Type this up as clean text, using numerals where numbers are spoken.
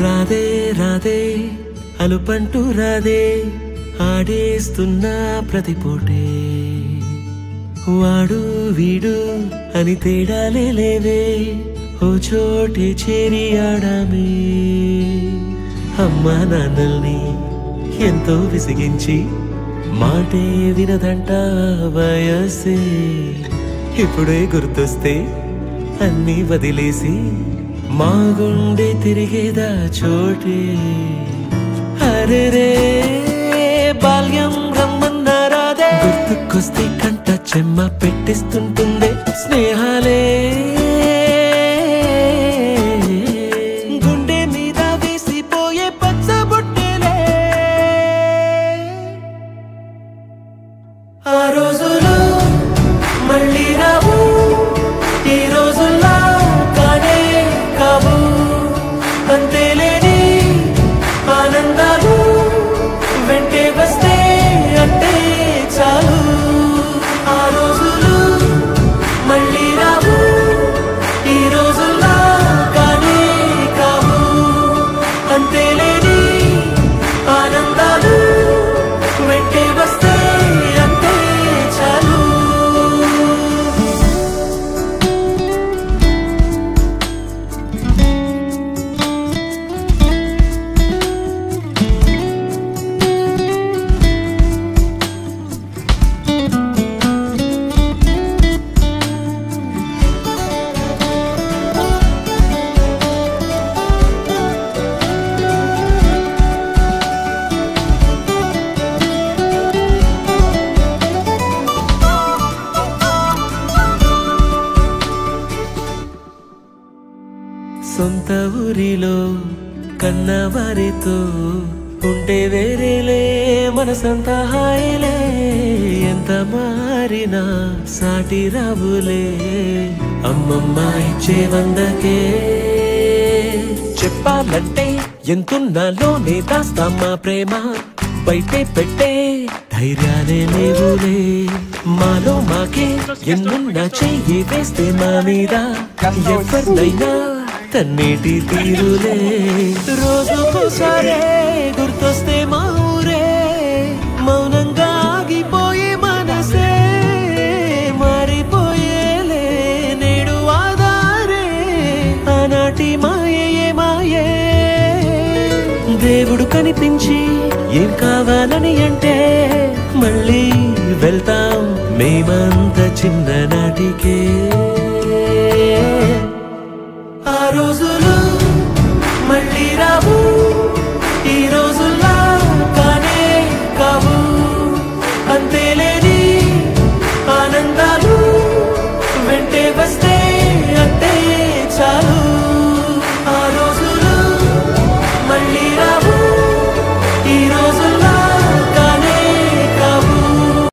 రాదే రాదే అలుపంటూ రాదే ఆడేస్తున్నా ప్రతి పూటే వాడు వీడు అని తేడాలే లేవే ఓ చోటే చేరి ఆడామే అమ్మా నాన్నల్ని ఎంతో విసిగించి మాటే వినదంట వయసే ఇప్పుడే గుర్తొస్తే అన్నీ వదిలేసి మా గుండె తిరిగేదా చోటే అరే రే బాల్యం రమ్మన్నారాదే గుర్తుకొస్తే కంట చెమ్మ పెట్టిస్తుంటుందే స్నేహాలే గుండె మీద వేసిపోయే పచ్చబొట్టెలే ఆ రోజులు మళ్ళీ రావు ఈ రోజుల్లో కానే కావు అంతేలేని ఆనందాలు వెంటే వస్తే అంటే చాలు ఆ రోజులు మళ్ళీ రావు ఈ రోజుల్లో కానే కావు అంతేలేని ఆనందాలు వెంటే వస్తే అంటే చాలు సొంత ఊరిలో కన్నవారితో ఉంటే వేరేలే మనసంతా హాయిలే ఎంత మారినా సాటి రావులే అమ్మమ్మ ఇచ్చే వందకే చెప్పాలంటే ఎంతున్నాలోనే దాస్తామా ప్రేమ బయటే పెట్టే ధైర్యాలే లేవులే మాలో మాకే ఎన్నున్నా చెయ్యి వేస్తే మా మీద ఎవరినైనా తన్నేటి తీరులే రోజుకోసారే గుర్తొస్తే మా ఊరే మౌనంగా ఆగిపోయే మనసే మారిపోయేలే నేడు ఆధారే ఆనాటి మాయే మాయే దేవుడు కనిపించి ఏం కావాలని అంటే మళ్ళీ వెళ్తాం మేమంత చిన్ననాటికే ఆ రోజులు మళ్ళీ రావు